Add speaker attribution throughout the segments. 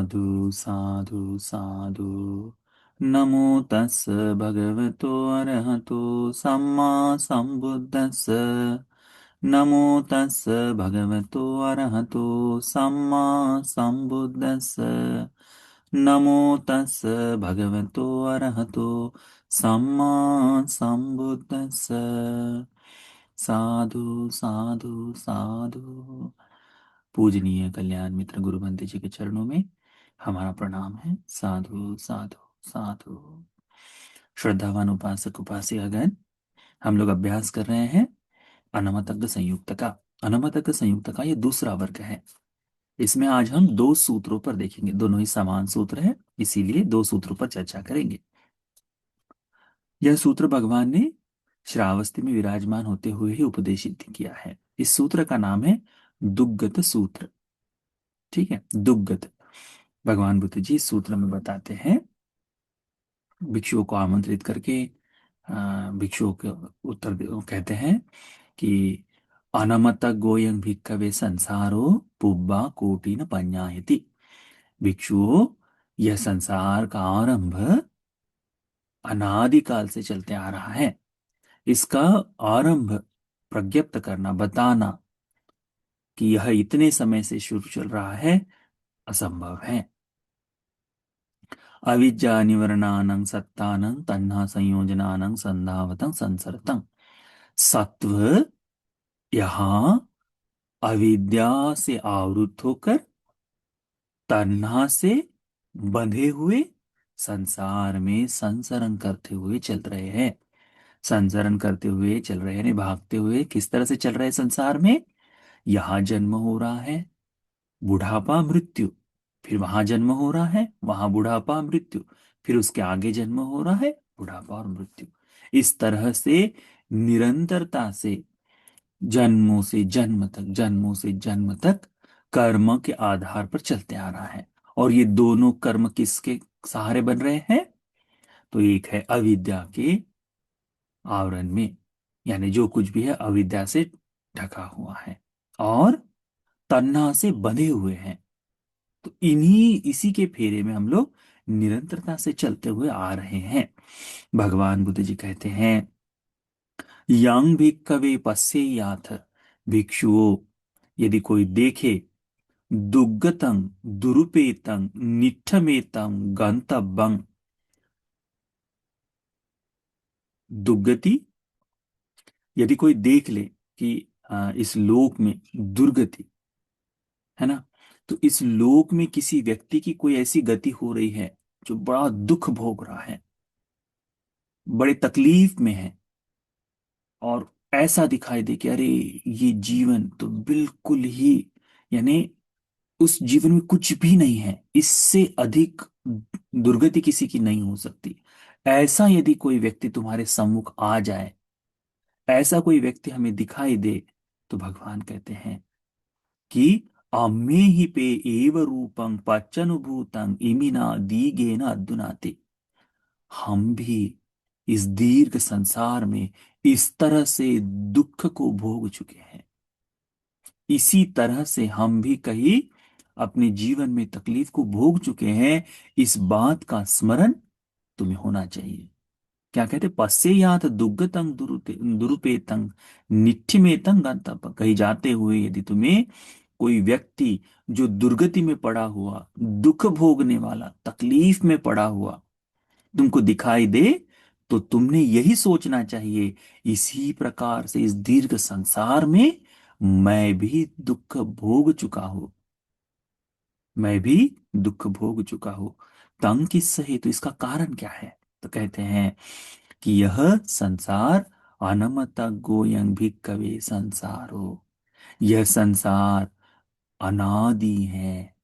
Speaker 1: साधु साधु साधु। नमो तस् भगवतो अरहतो सम्मा संबुद्धस्स। नमो तस् भगवतो अरहतो सम्मा संबुद्धस्स। नमो तस् भगवतो अरहतो सम्मा संबुद्धस्स। साधु साधु साधु। पूजनीय कल्याण मित्र गुरु बंदे जी के चरणों में हमारा प्रणाम है। साधु साधु साधु। श्रद्धावान उपासक उपासिकागण, हम लोग अभ्यास कर रहे हैं अनमतज्ञ संयुक्त का। अनमतज्ञ संयुक्त का ये दूसरा वर्ग है। इसमें आज हम दो सूत्रों पर देखेंगे। दोनों ही समान सूत्र है, इसीलिए दो सूत्रों पर चर्चा करेंगे। यह सूत्र भगवान ने श्रावस्ती में विराजमान होते हुए ही उपदेशित किया है। इस सूत्र का नाम है दुग्गत सूत्र। ठीक है, दुग्गत। भगवान बुद्ध जी इस सूत्र में बताते हैं, भिक्षुओं को आमंत्रित करके भिक्षुओं के वो कहते हैं कि अनमत गोयं भिक्खवे संसारो पुब्बा कोटि न पඤ्ඤायति। भिक्षुओं, यह संसार का आरंभ अनादिकाल से चलते आ रहा है। इसका आरंभ प्रज्ञप्त करना, बताना कि यह इतने समय से शुरू चल रहा है, असंभव है। अविद्या निवरणानं सत्तानं तन्हा संयोजनानं संधावतं संसरतं। सत्व यहां अविद्या से आवृत होकर तन्हा से बंधे हुए संसार में संसरण करते हुए चल रहे हैं। संसरण करते हुए चल रहे हैं, भागते हुए किस तरह से चल रहे हैं संसार में। यहां जन्म हो रहा है, बुढ़ापा मृत्यु, फिर वहां जन्म हो रहा है, वहां बुढ़ापा मृत्यु, फिर उसके आगे जन्म हो रहा है, बुढ़ापा और मृत्यु। इस तरह से निरंतरता से जन्मों से जन्म तक, जन्मों से जन्म तक कर्म के आधार पर चलते आ रहा है। और ये दोनों कर्म किसके सहारे बन रहे हैं? तो एक है अविद्या के आवरण में, यानी जो कुछ भी है अविद्या से ढका हुआ है, और तन्हा से बंधे हुए हैं। तो इसी के फेरे में हम लोग निरंतरता से चलते हुए आ रहे हैं। भगवान बुद्ध जी कहते हैं, यंग भिक्खवे पश्येयाथ। भिक्षुओं, यदि कोई देखे, दुग्गतं दुरुपेतं निठ्ठमेतं गंतव्यं। दुर्गति, यदि कोई देख ले कि इस लोक में दुर्गति है ना, तो इस लोक में किसी व्यक्ति की कोई ऐसी गति हो रही है जो बड़ा दुख भोग रहा है, बड़े तकलीफ में है, और ऐसा दिखाई दे कि अरे ये जीवन तो बिल्कुल ही, यानी उस जीवन में कुछ भी नहीं है, इससे अधिक दुर्गति किसी की नहीं हो सकती। ऐसा यदि कोई व्यक्ति तुम्हारे सम्मुख आ जाए, ऐसा कोई व्यक्ति हमें दिखाई दे, तो भगवान कहते हैं कि अम्मे ही पे एव रूपं पच्चनुभूतं इमिना दीगेन अद्दुनाति। हम भी इस दीर्घ संसार में इस तरह से दुख को भोग चुके हैं। इसी तरह से हम भी कहीं अपने जीवन में तकलीफ को भोग चुके हैं। इस बात का स्मरण तुम्हें होना चाहिए। क्या कहते, पश्येयाथ दुग्गतं दुरुपेतं निठ्ठिमेतं गंतव्यं। कहीं जाते हुए यदि तुम्हें कोई व्यक्ति जो दुर्गति में पड़ा हुआ, दुख भोगने वाला, तकलीफ में पड़ा हुआ तुमको दिखाई दे, तो तुमने यही सोचना चाहिए, इसी प्रकार से इस दीर्घ संसार में मैं भी दुख भोग चुका हूं, मैं भी दुख भोग चुका हूं। तंग किससे है, तो इसका कारण क्या है? तो कहते हैं कि यह संसार अनमत गोयं भिक्खवे संसारो। यह संसार अनादि है।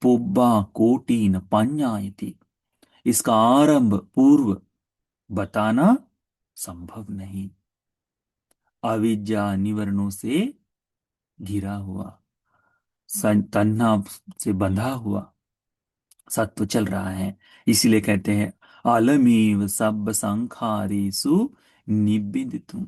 Speaker 1: पुब्बा कोटि न पඤ्ඤायति। इसका आरंभ पूर्व बताना संभव नहीं। अविद्या निवरणों से घिरा हुआ, तन्हा से बंधा हुआ सत्व चल रहा है। इसीलिए कहते हैं अलमेव सब संखारेषु निबिदितुम।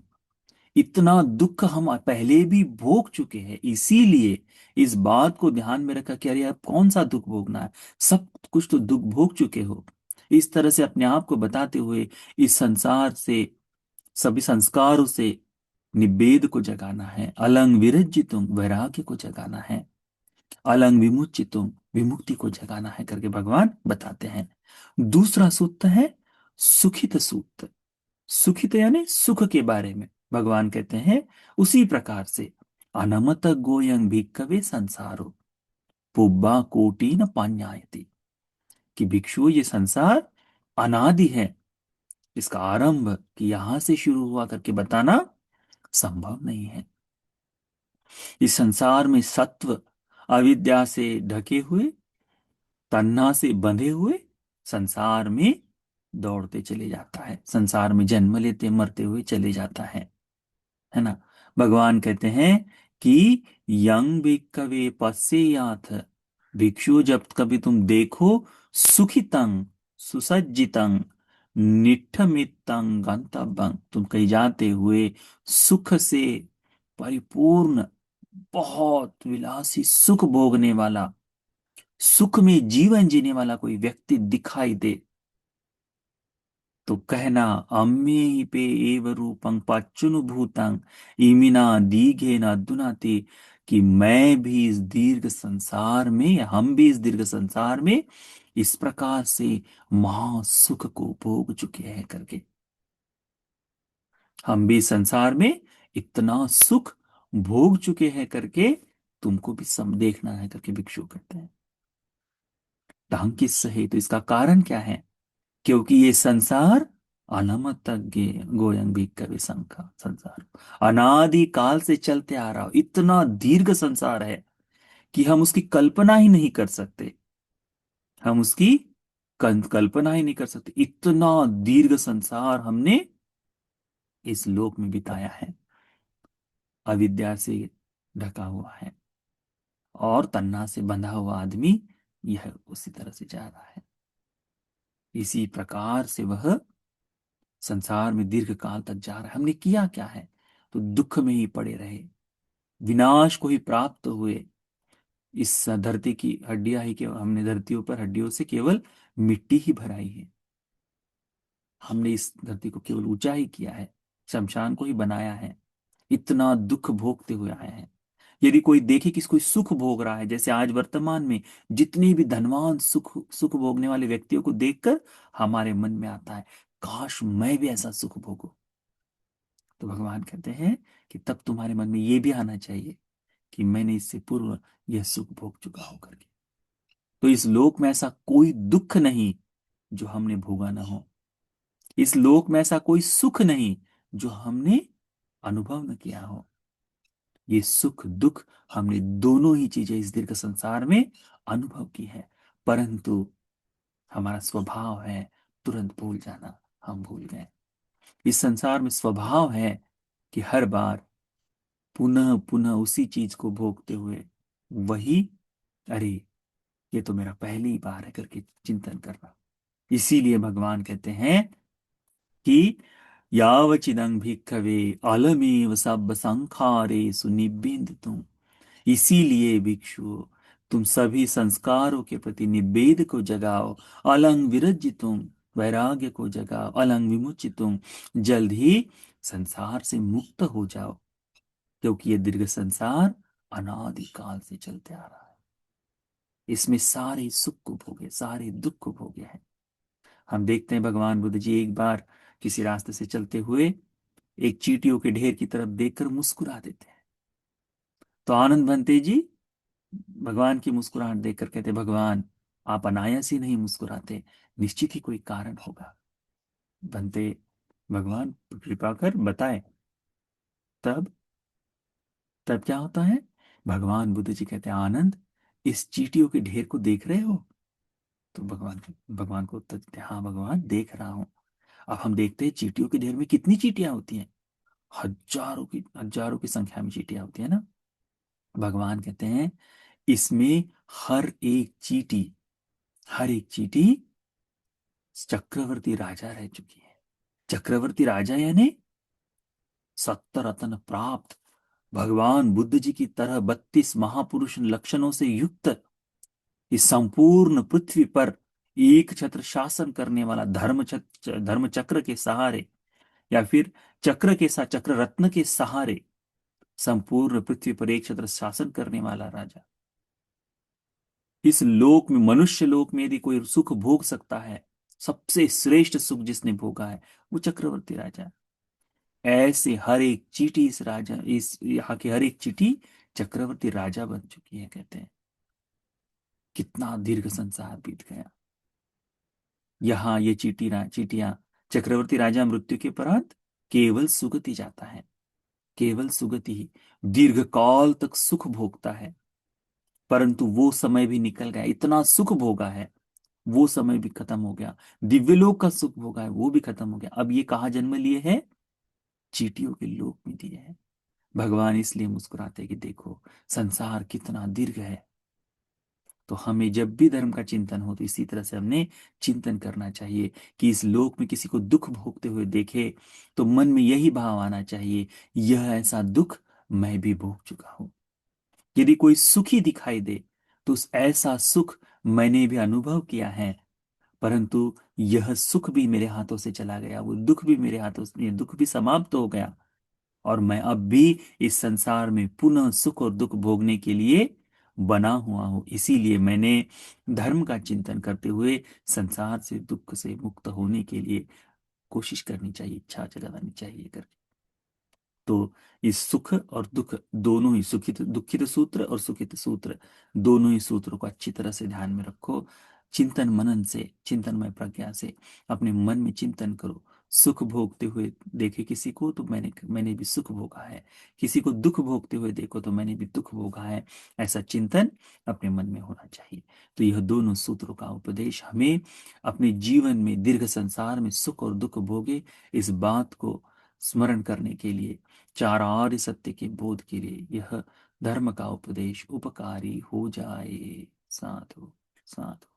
Speaker 1: इतना दुख हम पहले भी भोग चुके हैं, इसीलिए इस बात को ध्यान में रखा कि अरे यार कौन सा दुख भोगना है, सब कुछ तो दुख भोग चुके हो। इस तरह से अपने आप को बताते हुए इस संसार से, सभी संस्कारों से निवेद को जगाना है, अलंग विरज्जितुम वैराग्य को जगाना है, अलंग विमुच्यतुम विमुक्ति को जगाना है करके भगवान बताते हैं। दूसरा सूत्र है सुखित सूत्र। सुखित यानी सुख के बारे में भगवान कहते हैं उसी प्रकार से, अनमत गोयं भिक्खवे संसारो पुब्बा कोटि न पान्यायति, कि भिक्षु ये संसार अनादि है, इसका आरंभ कि यहां से शुरू हुआ करके बताना संभव नहीं है। इस संसार में सत्व अविद्या से ढके हुए, तन्हा से बंधे हुए संसार में दौड़ते चले जाता है, संसार में जन्म लेते मरते हुए चले जाता है ना। भगवान कहते हैं कि यंग भिक्खवे पश्येयाथ, भिक्षु जब कभी तुम देखो सुखितं सुसज्जितं निठ्ठमितं गंतव्यं, तुम कहीं जाते हुए सुख से परिपूर्ण, बहुत विलासी सुख भोगने वाला, सुख में जीवन जीने वाला कोई व्यक्ति दिखाई दे, तो कहना अम्मे पे एव रूपं पच्चुनुभूतं इमिना दीघे न दुनाति, कि मैं भी इस दीर्घ संसार में, हम भी इस दीर्घ संसार में इस प्रकार से महासुख को भोग चुके हैं करके, हम भी संसार में इतना सुख भोग चुके हैं करके तुमको भी सम देखना है करके भिक्षु कहते हैं। ढंग किस है, तो इसका कारण क्या है, क्योंकि ये संसार अनमतज्ञ गोयंग भी कवि संखा संसार, अनादि काल से चलते आ रहा हो, इतना दीर्घ संसार है कि हम उसकी कल्पना ही नहीं कर सकते, हम उसकी कल्पना ही नहीं कर सकते, इतना दीर्घ संसार हमने इस लोक में बिताया है, अविद्या से ढका हुआ है, और तन्ना से बंधा हुआ आदमी यह उसी तरह से जा रहा है। इसी प्रकार से वह संसार में दीर्घ काल तक जा रहा है। हमने किया क्या है, तो दुख में ही पड़े रहे, विनाश को ही प्राप्त हुए, इस धरती की हड्डियां ही केवल हमने, धरती पर हड्डियों से केवल मिट्टी ही भराई है, हमने इस धरती को केवल ऊंचा ही किया है, शमशान को ही बनाया है, इतना दुख भोगते हुए आए हैं। यदि कोई देखे कि कोई सुख भोग रहा है, जैसे आज वर्तमान में जितने भी धनवान सुख सुख भोगने वाले व्यक्तियों को देखकर हमारे मन में आता है काश मैं भी ऐसा सुख भोगूं, तो भगवान कहते हैं कि तब तुम्हारे मन में यह भी आना चाहिए कि मैंने इससे पूर्व यह सुख भोग चुका हूं करके। तो इस लोक में ऐसा कोई दुख नहीं जो हमने भोगा ना हो, इस लोक में ऐसा कोई सुख नहीं जो हमने अनुभव न किया हो। ये सुख दुख हमने दोनों ही चीजें इस दीर्घ संसार में अनुभव की है, परंतु हमारा स्वभाव है तुरंत भूल जाना, हम भूल गए। इस संसार में स्वभाव है कि हर बार पुनः पुनः उसी चीज को भोगते हुए वही, अरे ये तो मेरा पहली बार है करके चिंतन करना। इसीलिए भगवान कहते हैं कि यावचिदं भिक्खवे अलमेव सब संखारे सुनिबिंद, इसीलिए भिक्षु तुम सभी संस्कारों के प्रति निवेद को जगाओ, अलंग विरज्जितुम वैराग्य को जगाओ, अलंग विमुचितुम जल्द ही संसार से मुक्त हो जाओ, क्योंकि ये दीर्घ संसार अनादिकाल से चलते आ रहा है, इसमें सारे सुख को भोगे, सारे दुख को भोगे हैं। हम देखते हैं भगवान बुद्ध जी एक बार किसी रास्ते से चलते हुए एक चींटियों के ढेर की तरफ देखकर मुस्कुरा देते हैं, तो आनंद भंते जी भगवान की मुस्कुराहट देखकर कहते, भगवान आप अनायास ही नहीं मुस्कुराते, निश्चित ही कोई कारण होगा। भंते भगवान कृपा कर बताए। तब तब क्या होता है, भगवान बुद्ध जी कहते हैं, आनंद इस चींटियों के ढेर को देख रहे हो, तो भगवान भगवान को उत्तर देते हैं, हाँ भगवान देख रहा हूं। अब हम देखते हैं चींटियों के ढेर में कितनी चींटियां होती हैं, हजारों की संख्या में चींटियां होती है ना। भगवान कहते हैं इसमें हर एक चींटी चक्रवर्ती राजा रह चुकी है। चक्रवर्ती राजा यानी सत्तर रत्न प्राप्त भगवान बुद्ध जी की तरह 32 महापुरुष लक्षणों से युक्त इस संपूर्ण पृथ्वी पर एक छत्र शासन करने वाला धर्म चक्र के सहारे, या फिर चक्र के साथ चक्र रत्न के सहारे संपूर्ण पृथ्वी पर एक छत्र शासन करने वाला राजा। इस लोक में, मनुष्य लोक में यदि कोई सुख भोग सकता है, सबसे श्रेष्ठ सुख जिसने भोगा है वो चक्रवर्ती राजा। ऐसे हर एक चींटी इस राजा, इस यहाँ की हर एक चींटी चक्रवर्ती राजा बन चुकी है। कहते हैं कितना दीर्घ संसार बीत गया। यहाँ ये चींटियां, चक्रवर्ती राजा मृत्यु के उपरांत केवल सुगति जाता है, केवल सुगति ही दीर्घ काल तक सुख भोगता है। परंतु वो समय भी निकल गया, इतना सुख भोगा है वो समय भी खत्म हो गया। दिव्यलोक का सुख भोगा है वो भी खत्म हो गया। अब ये कहाँ जन्म लिए है? चींटियों के लोक में दिए हैं। भगवान इसलिए मुस्कुराते कि देखो संसार कितना दीर्घ है। तो हमें जब भी धर्म का चिंतन हो तो इसी तरह से हमने चिंतन करना चाहिए कि इस लोक में किसी को दुख भोगते हुए देखे तो मन में यही भाव आना चाहिए, यह ऐसा दुख मैं भी भोग चुका हूं। यदि कोई सुखी दिखाई दे तो उस ऐसा सुख मैंने भी अनुभव किया है, परंतु यह सुख भी मेरे हाथों से चला गया, वो दुख भी मेरे हाथों से, ये दुख भी समाप्त हो गया, और मैं अब भी इस संसार में पुनः सुख और दुख भोगने के लिए बना हुआ हूं। इसीलिए मैंने धर्म का चिंतन करते हुए संसार से, दुख से मुक्त होने के लिए कोशिश करनी चाहिए, इच्छा जगानी चाहिए करके। तो इस सुख और दुख दोनों ही, सुखित दुखित सूत्र और सुखित सूत्र, दोनों ही सूत्रों को अच्छी तरह से ध्यान में रखो। चिंतन मनन से, चिंतनमय प्रज्ञा से अपने मन में चिंतन करो। सुख भोगते हुए देखे किसी को तो मैंने भी सुख भोगा है, किसी को दुख भोगते हुए देखो तो मैंने भी दुख भोगा है, ऐसा चिंतन अपने मन में होना चाहिए। तो यह दोनों सूत्रों का उपदेश हमें अपने जीवन में, दीर्घ संसार में सुख और दुख भोगे, इस बात को स्मरण करने के लिए, चार आर्य सत्य के बोध के लिए यह धर्म का उपदेश उपकारी हो जाए। साधु साधु।